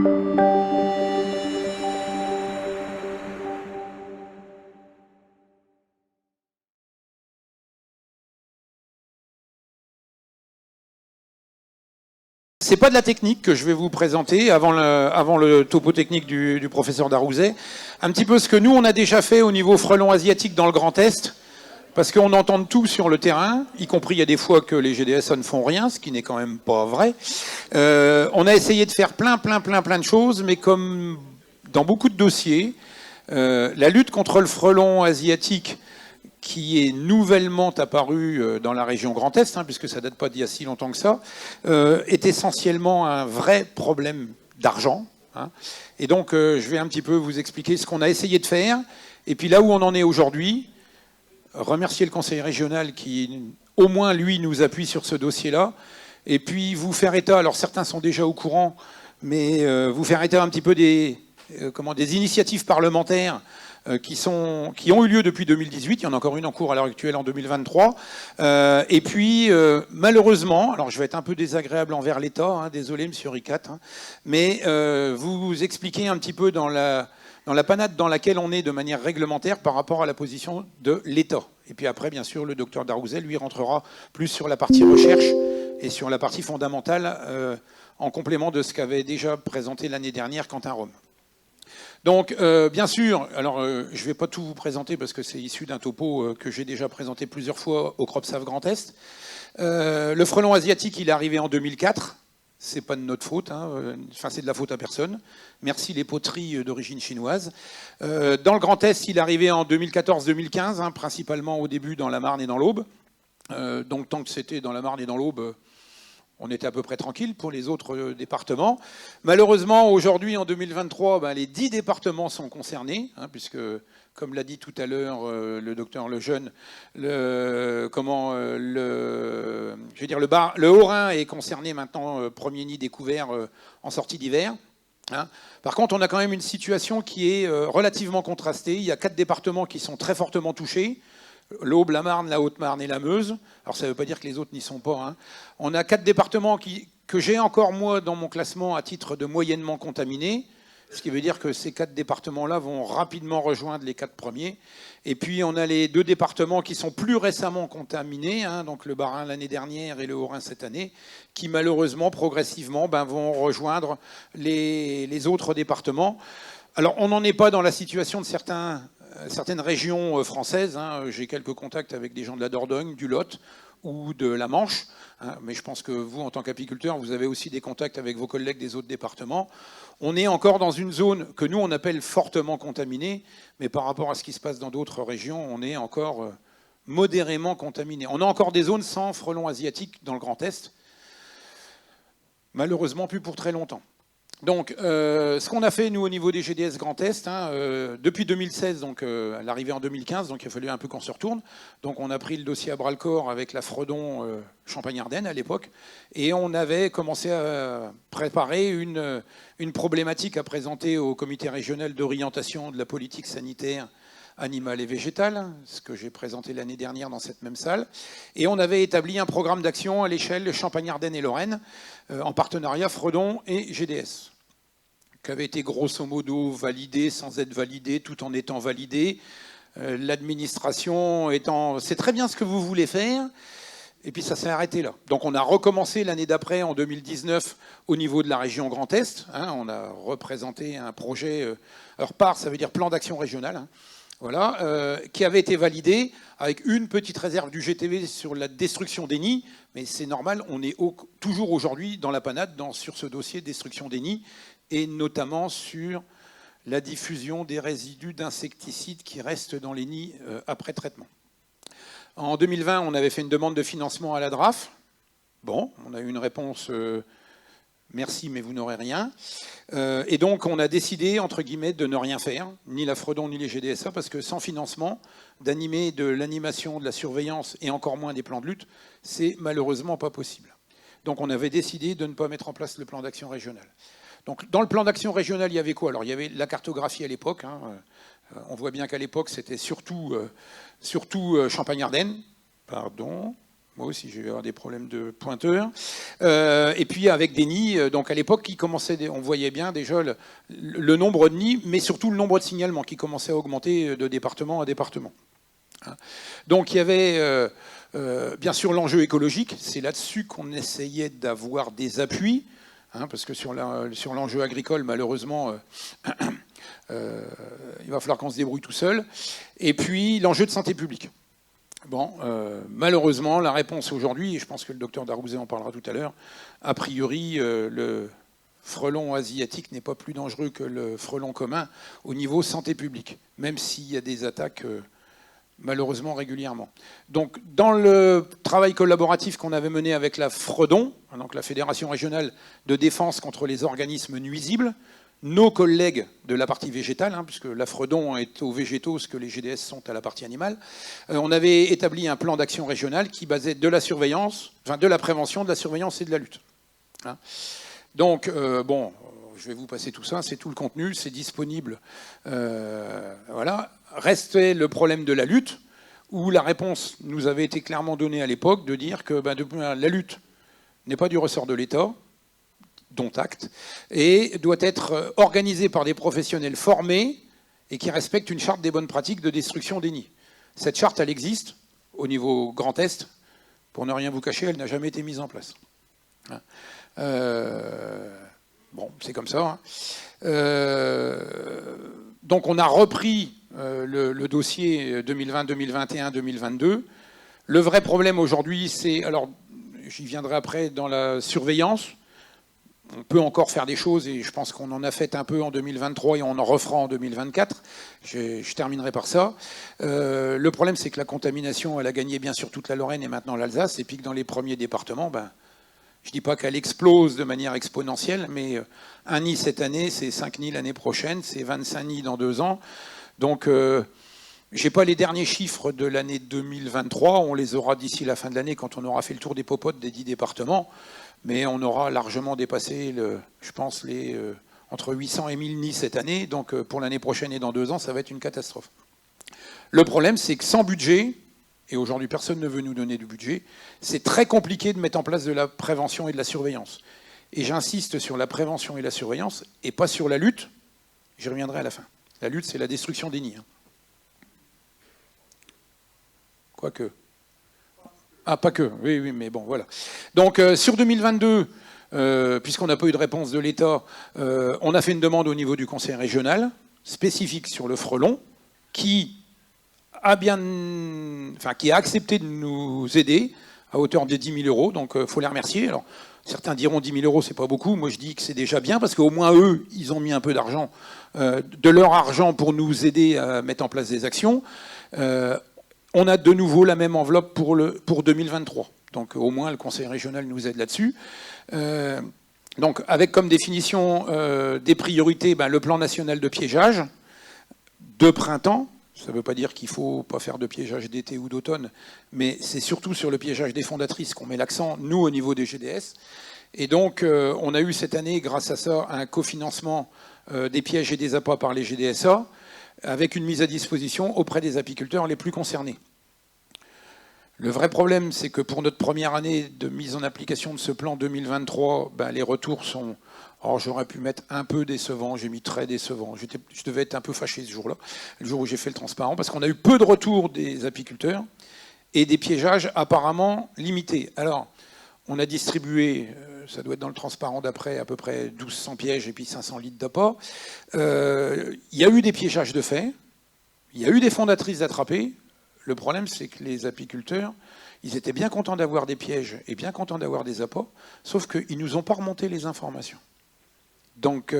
C'est pas de la technique que je vais vous présenter avant le topo technique du professeur Darouzet. Un petit peu ce que nous, on a déjà fait au niveau frelon asiatique dans le Grand Est, parce qu'on entend tout sur le terrain, y compris il y a des fois que les GDS ne font rien, ce qui n'est quand même pas vrai. On a essayé de faire plein de choses, mais comme dans beaucoup de dossiers, la lutte contre le frelon asiatique, qui est nouvellement apparu dans la région Grand Est, puisque ça date pas d'il y a si longtemps que ça, est essentiellement un vrai problème d'argent. Et donc, je vais un petit peu vous expliquer ce qu'on a essayé de faire, et puis là où on en est aujourd'hui, remercier le conseil régional qui, au moins, lui, nous appuie sur ce dossier-là, et puis vous faire état, alors certains sont déjà au courant, mais vous faire état un petit peu des initiatives parlementaires qui ont eu lieu depuis 2018. Il y en a encore une en cours à l'heure actuelle en 2023. Et puis, malheureusement, alors je vais être un peu désagréable envers l'État, désolé Monsieur Ricat, mais vous expliquer un petit peu dans la panade dans laquelle on est de manière réglementaire par rapport à la position de l'État. Et puis après, bien sûr, le docteur Darouzet, lui, rentrera plus sur la partie recherche et sur la partie fondamentale en complément de ce qu'avait déjà présenté l'année dernière Quentin Rome. Donc, bien sûr, alors je ne vais pas tout vous présenter parce que c'est issu d'un topo que j'ai déjà présenté plusieurs fois au CropSav Grand Est. Le frelon asiatique, il est arrivé en 2004. C'est pas de notre faute, enfin c'est de la faute à personne. Merci les poteries d'origine chinoise. Dans le Grand Est, il est arrivé en 2014-2015, principalement au début dans la Marne et dans l'Aube. Donc tant que c'était dans la Marne et dans l'Aube, on était à peu près tranquille pour les autres départements. Malheureusement, aujourd'hui, en 2023, les 10 départements sont concernés, puisque, comme l'a dit tout à l'heure le docteur Lejeune, le Haut-Rhin est concerné maintenant, premier nid découvert en sortie d'hiver. Par contre, on a quand même une situation qui est relativement contrastée. Il y a 4 départements qui sont très fortement touchés. L'Aube, la Marne, la Haute-Marne et la Meuse. Alors ça ne veut pas dire que les autres n'y sont pas. On a 4 départements que j'ai encore, moi, dans mon classement à titre de moyennement contaminés, ce qui veut dire que ces 4 départements-là vont rapidement rejoindre les 4 premiers. Et puis on a les 2 départements qui sont plus récemment contaminés, donc le Bas-Rhin l'année dernière et le Haut-Rhin cette année, qui malheureusement, progressivement, vont rejoindre les autres départements. Alors on n'en est pas dans la situation de certaines régions françaises. J'ai quelques contacts avec des gens de la Dordogne, du Lot ou de la Manche. Mais je pense que vous, en tant qu'apiculteur, vous avez aussi des contacts avec vos collègues des autres départements. On est encore dans une zone que nous, on appelle fortement contaminée, mais par rapport à ce qui se passe dans d'autres régions, on est encore modérément contaminé. On a encore des zones sans frelons asiatiques dans le Grand Est. Malheureusement, plus pour très longtemps. Donc, ce qu'on a fait, nous, au niveau des GDS Grand Est, depuis 2016, donc à l'arrivée en 2015, donc il a fallu un peu qu'on se retourne. Donc, on a pris le dossier à bras-le-corps avec la Fredon Champagne-Ardenne à l'époque, et on avait commencé à préparer une problématique à présenter au comité régional d'orientation de la politique sanitaire animale et végétale, ce que j'ai présenté l'année dernière dans cette même salle. Et on avait établi un programme d'action à l'échelle Champagne-Ardenne et Lorraine, en partenariat Fredon et GDS, qui avait été grosso modo validé sans être validé, tout en étant validé. L'administration étant... C'est très bien ce que vous voulez faire, et puis ça s'est arrêté là. Donc on a recommencé l'année d'après, en 2019, au niveau de la région Grand Est. On a représenté un projet... alors PAR, ça veut dire plan d'action régional, voilà, qui avait été validé avec une petite réserve du GTV sur la destruction des nids, mais c'est normal, on est toujours aujourd'hui dans la panade sur ce dossier de destruction des nids, et notamment sur la diffusion des résidus d'insecticides qui restent dans les nids après traitement. En 2020, on avait fait une demande de financement à la DRAF. Bon, on a eu une réponse merci, mais vous n'aurez rien. Et donc, on a décidé, entre guillemets, de ne rien faire, ni la Fredon, ni les GDSA, parce que sans financement, d'animer de l'animation, de la surveillance, et encore moins des plans de lutte, c'est malheureusement pas possible. Donc, on avait décidé de ne pas mettre en place le plan d'action régional. Donc, dans le plan d'action régional, il y avait quoi? Alors, il y avait la cartographie à l'époque. On voit bien qu'à l'époque, c'était surtout Champagne-Ardenne. Pardon. Moi aussi, j'ai eu des problèmes de pointeur. Et puis avec des nids, donc à l'époque, on voyait bien déjà le nombre de nids, mais surtout le nombre de signalements qui commençait à augmenter de département à département. Donc il y avait bien sûr l'enjeu écologique. C'est là-dessus qu'on essayait d'avoir des appuis, parce que sur l'enjeu agricole, malheureusement, il va falloir qu'on se débrouille tout seul. Et puis l'enjeu de santé publique. Bon, malheureusement, la réponse aujourd'hui, et je pense que le docteur Darouzé en parlera tout à l'heure, a priori, le frelon asiatique n'est pas plus dangereux que le frelon commun au niveau santé publique, même s'il y a des attaques malheureusement régulièrement. Donc, dans le travail collaboratif qu'on avait mené avec la FREDON, donc la Fédération régionale de défense contre les organismes nuisibles, nos collègues de la partie végétale, puisque la FREDON est aux végétaux ce que les GDS sont à la partie animale, on avait établi un plan d'action régional qui basait de la surveillance, enfin de la prévention, de la surveillance et de la lutte. Donc, bon, je vais vous passer tout ça, c'est tout le contenu, c'est disponible. Voilà. Restait le problème de la lutte, où la réponse nous avait été clairement donnée à l'époque de dire que la lutte n'est pas du ressort de l'État, dont acte, et doit être organisée par des professionnels formés et qui respectent une charte des bonnes pratiques de destruction des nids. Cette charte, elle existe au niveau Grand Est. Pour ne rien vous cacher, elle n'a jamais été mise en place. Bon, c'est comme ça. Donc on a repris le dossier 2020, 2021, 2022. Le vrai problème aujourd'hui, c'est... Alors, j'y viendrai après dans la surveillance. On peut encore faire des choses, et je pense qu'on en a fait un peu en 2023 et on en refera en 2024. Je terminerai par ça. Le problème, c'est que la contamination, elle a gagné bien sûr toute la Lorraine et maintenant l'Alsace, et puis que dans les premiers départements, je ne dis pas qu'elle explose de manière exponentielle, mais un nid cette année, c'est 5 nids l'année prochaine, c'est 25 nids dans 2 ans. Donc, je n'ai pas les derniers chiffres de l'année 2023, on les aura d'ici la fin de l'année quand on aura fait le tour des popotes des 10 départements. Mais on aura largement dépassé, je pense, entre 800 et 1000 nids cette année. Donc pour l'année prochaine et dans 2 ans, ça va être une catastrophe. Le problème, c'est que sans budget, et aujourd'hui personne ne veut nous donner du budget, c'est très compliqué de mettre en place de la prévention et de la surveillance. Et j'insiste sur la prévention et la surveillance, et pas sur la lutte. J'y reviendrai à la fin. La lutte, c'est la destruction des nids. Quoique... Ah, pas que, oui, mais bon, voilà. Donc, sur 2022, puisqu'on n'a pas eu de réponse de l'État, on a fait une demande au niveau du Conseil régional, spécifique sur le frelon, qui a accepté de nous aider à hauteur de 10 000 euros, donc il faut les remercier. Alors, certains diront 10 000 euros, c'est pas beaucoup. Moi, je dis que c'est déjà bien, parce qu'au moins, eux, ils ont mis un peu d'argent, de leur argent pour nous aider à mettre en place des actions. On a de nouveau la même enveloppe pour 2023. Donc au moins le Conseil régional nous aide là-dessus. Donc avec comme définition des priorités, le plan national de piégeage de printemps. Ça ne veut pas dire qu'il ne faut pas faire de piégeage d'été ou d'automne, mais c'est surtout sur le piégeage des fondatrices qu'on met l'accent, nous, au niveau des GDS. Et donc on a eu cette année, grâce à ça, un cofinancement des pièges et des appâts par les GDSA, avec une mise à disposition auprès des apiculteurs les plus concernés. Le vrai problème, c'est que pour notre première année de mise en application de ce plan 2023, les retours sont... Alors j'aurais pu mettre un peu décevant, j'ai mis très décevant. Je devais être un peu fâché ce jour-là, le jour où j'ai fait le transparent, parce qu'on a eu peu de retours des apiculteurs et des piégeages apparemment limités. Alors, on a distribué, ça doit être dans le transparent d'après, à peu près 1200 pièges et puis 500 litres d'appât. Il y a eu des piégeages de fait, il y a eu des fondatrices attrapées. Le problème, c'est que les apiculteurs, ils étaient bien contents d'avoir des pièges et bien contents d'avoir des appâts, sauf qu'ils ne nous ont pas remonté les informations. Donc,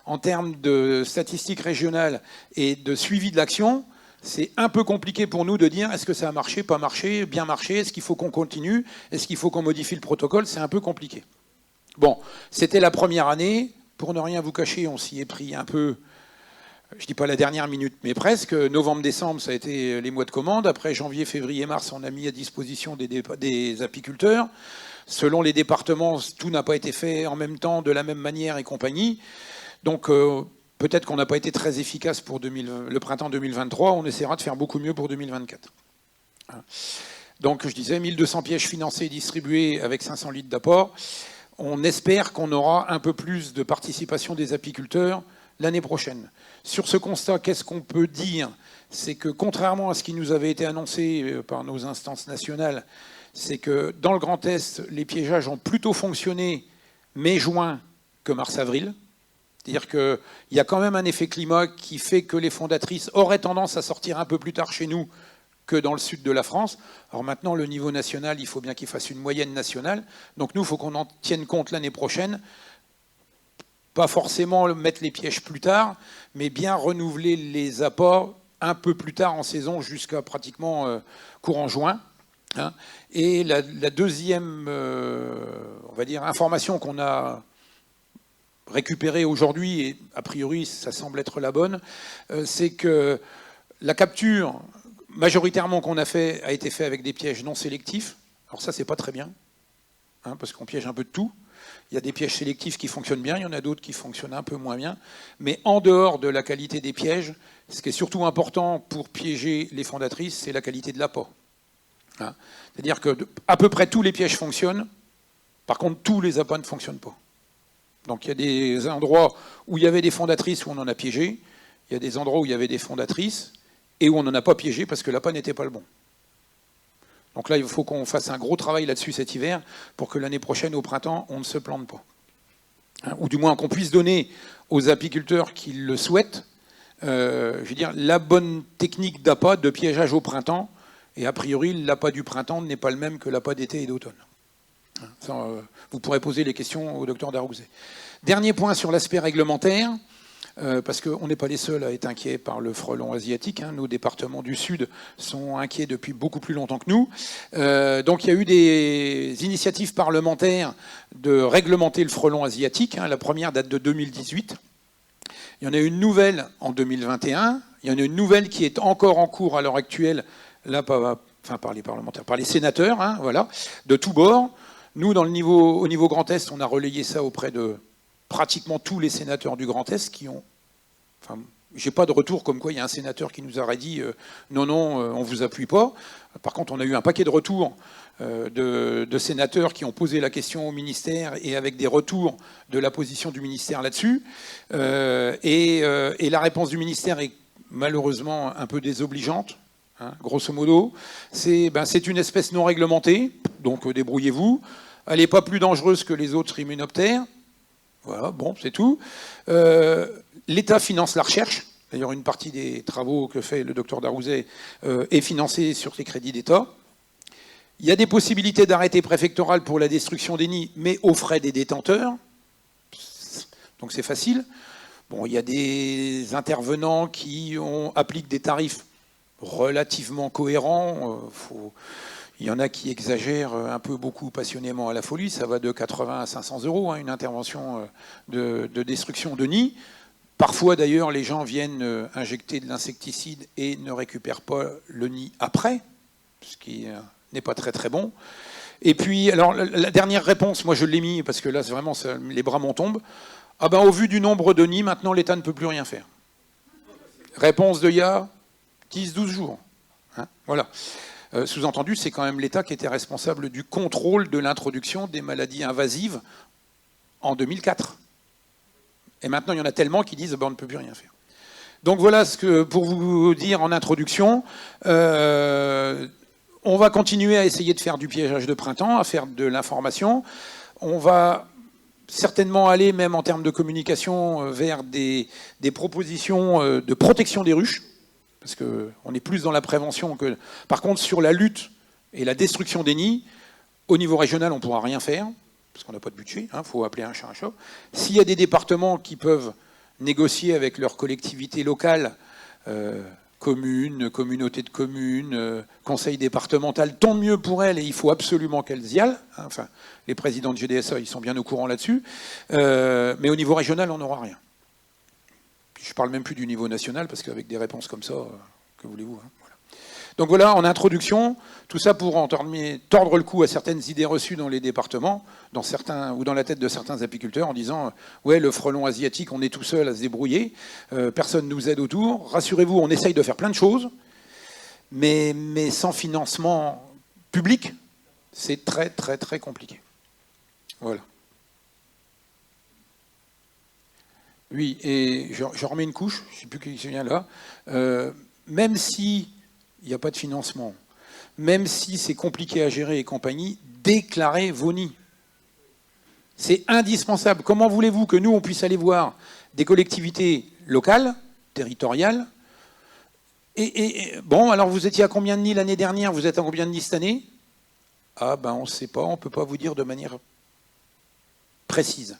en termes de statistiques régionales et de suivi de l'action, c'est un peu compliqué pour nous de dire est-ce que ça a marché, pas marché, bien marché, est-ce qu'il faut qu'on continue, est-ce qu'il faut qu'on modifie le protocole, c'est un peu compliqué. Bon, c'était la première année, pour ne rien vous cacher, on s'y est pris un peu, je ne dis pas la dernière minute, mais presque. Novembre-décembre, ça a été les mois de commande. Après, janvier, février, mars, on a mis à disposition des apiculteurs. Selon les départements, tout n'a pas été fait en même temps, de la même manière et compagnie. Donc, peut-être qu'on n'a pas été très efficace pour le printemps 2023. On essaiera de faire beaucoup mieux pour 2024. Donc je disais 1200 pièges financés et distribués avec 500 litres d'apport. On espère qu'on aura un peu plus de participation des apiculteurs l'année prochaine. Sur ce constat, qu'est-ce qu'on peut dire? C'est que contrairement à ce qui nous avait été annoncé par nos instances nationales, c'est que dans le Grand Est, les piégeages ont plutôt fonctionné mai-juin que mars-avril. C'est-à-dire qu'il y a quand même un effet climat qui fait que les fondatrices auraient tendance à sortir un peu plus tard chez nous que dans le sud de la France. Alors maintenant, le niveau national, il faut bien qu'il fasse une moyenne nationale. Donc nous, il faut qu'on en tienne compte l'année prochaine. Pas forcément mettre les pièges plus tard, mais bien renouveler les apports un peu plus tard en saison, jusqu'à pratiquement courant juin. Hein. Et la deuxième, on va dire, information qu'on a récupérée aujourd'hui, et a priori ça semble être la bonne, c'est que la capture majoritairement qu'on a fait a été fait avec des pièges non sélectifs. Alors ça, c'est pas très bien, hein, parce qu'on piège un peu de tout. Il y a des pièges sélectifs qui fonctionnent bien, il y en a d'autres qui fonctionnent un peu moins bien. Mais en dehors de la qualité des pièges, ce qui est surtout important pour piéger les fondatrices, c'est la qualité de l'appât. Hein. C'est-à-dire que à peu près tous les pièges fonctionnent, par contre tous les appâts ne fonctionnent pas. Donc il y a des endroits où il y avait des fondatrices où on en a piégé, il y a des endroits où il y avait des fondatrices et où on n'en a pas piégé parce que l'appât n'était pas le bon. Donc là, il faut qu'on fasse un gros travail là-dessus cet hiver pour que l'année prochaine, au printemps, on ne se plante pas. Hein, ou du moins qu'on puisse donner aux apiculteurs qui le souhaitent, je veux dire, la bonne technique d'appât, de piégeage au printemps. Et a priori, l'appât du printemps n'est pas le même que l'appât d'été et d'automne. Ça, vous pourrez poser les questions au docteur Darouzet. Dernier point sur l'aspect réglementaire. Parce qu'on n'est pas les seuls à être inquiets par le frelon asiatique. Hein. Nos départements du Sud sont inquiets depuis beaucoup plus longtemps que nous. Donc il y a eu des initiatives parlementaires de réglementer le frelon asiatique. Hein. La première date de 2018. Il y en a une nouvelle en 2021. Il y en a une nouvelle qui est encore en cours à l'heure actuelle, là par les parlementaires, par les sénateurs, hein, voilà, de tous bords. Nous, au niveau Grand Est, on a relayé ça auprès de pratiquement tous les sénateurs du Grand Est qui ont... Enfin, j'ai pas de retour comme quoi il y a un sénateur qui nous aurait dit non, on vous appuie pas. Par contre, on a eu un paquet de retours de sénateurs qui ont posé la question au ministère et avec des retours de la position du ministère là-dessus. Et la réponse du ministère est malheureusement un peu désobligeante. Hein, grosso modo, c'est une espèce non réglementée, donc débrouillez-vous. Elle n'est pas plus dangereuse que les autres hyménoptères. Voilà, bon, c'est tout. L'État finance la recherche. D'ailleurs, une partie des travaux que fait le docteur Darouzet est financée sur les crédits d'État. Il y a des possibilités d'arrêté préfectoral pour la destruction des nids, mais aux frais des détenteurs. Donc c'est facile. Bon, il y a des intervenants qui appliquent des tarifs relativement cohérents. Il y en a qui exagèrent un peu beaucoup passionnément à la folie. Ça va de 80 à 500 euros, hein, une intervention de destruction de nid. Parfois, d'ailleurs, les gens viennent injecter de l'insecticide et ne récupèrent pas le nid après, ce qui n'est pas très très bon. Et puis, alors, la dernière réponse, moi je l'ai mis, parce que là, c'est vraiment, les bras m'en tombent. Ah ben, au vu du nombre de nids, maintenant, l'État ne peut plus rien faire. Réponse d'il y a 10-12 jours. Hein, voilà. Sous-entendu, c'est quand même l'État qui était responsable du contrôle de l'introduction des maladies invasives en 2004. Et maintenant, il y en a tellement qui disent on ne peut plus rien faire. Donc voilà ce que pour vous dire en introduction. On va continuer à essayer de faire du piégeage de printemps, à faire de l'information. On va certainement aller, même en termes de communication, vers des propositions de protection des ruches. Parce qu'on est plus dans la prévention que... Par contre, sur la lutte et la destruction des nids, au niveau régional, on ne pourra rien faire, parce qu'on n'a pas de budget, il faut appeler un chat un chat. S'il y a des départements qui peuvent négocier avec leurs collectivités locales, communes, communautés de communes, conseil départemental, tant mieux pour elles, et il faut absolument qu'elles y aillent. Hein, enfin, les présidents de GDSA, ils sont bien au courant là-dessus. Mais au niveau régional, on n'aura rien. Je ne parle même plus du niveau national, parce qu'avec des réponses comme ça, que voulez-vous, hein, voilà. Donc voilà, en introduction, tout ça pour tordre le cou à certaines idées reçues dans les départements, ou dans la tête de certains apiculteurs, en disant « ouais, le frelon asiatique, on est tout seul à se débrouiller, personne ne nous aide autour, rassurez-vous, on essaye de faire plein de choses, mais sans financement public, c'est très très très compliqué. Voilà. Oui, et je remets une couche, je ne sais plus qui vient là. Même si il n'y a pas de financement, même si c'est compliqué à gérer et compagnie, déclarez vos nids. C'est indispensable. Comment voulez-vous que nous, on puisse aller voir des collectivités locales, territoriales, bon, alors vous étiez à combien de nids l'année dernière? Vous êtes à combien de nids cette année? Ah ben on ne sait pas, on ne peut pas vous dire de manière précise.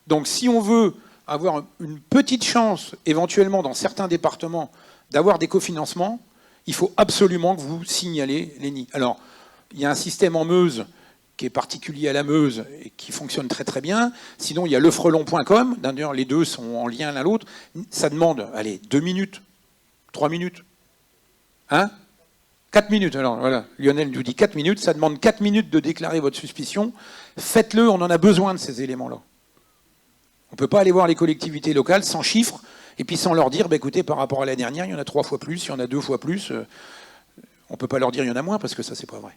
Donc si on veut avoir une petite chance, éventuellement dans certains départements, d'avoir des cofinancements, il faut absolument que vous signalez les nids. Alors, il y a un système en Meuse qui est particulier à la Meuse et qui fonctionne très très bien. Sinon, il y a lefrelon.com. D'ailleurs, les deux sont en lien l'un l'autre. Ça demande, allez, 2 minutes, 3 minutes. Hein? 4 minutes, alors voilà, Lionel nous dit 4 minutes. Ça demande 4 minutes de déclarer votre suspicion. Faites-le, on en a besoin de ces éléments-là. On ne peut pas aller voir les collectivités locales sans chiffres et puis sans leur dire, bah, écoutez, par rapport à l'année dernière, il y en a 3 fois plus, il y en a 2 fois plus. On ne peut pas leur dire il y en a moins parce que ça, c'est pas vrai.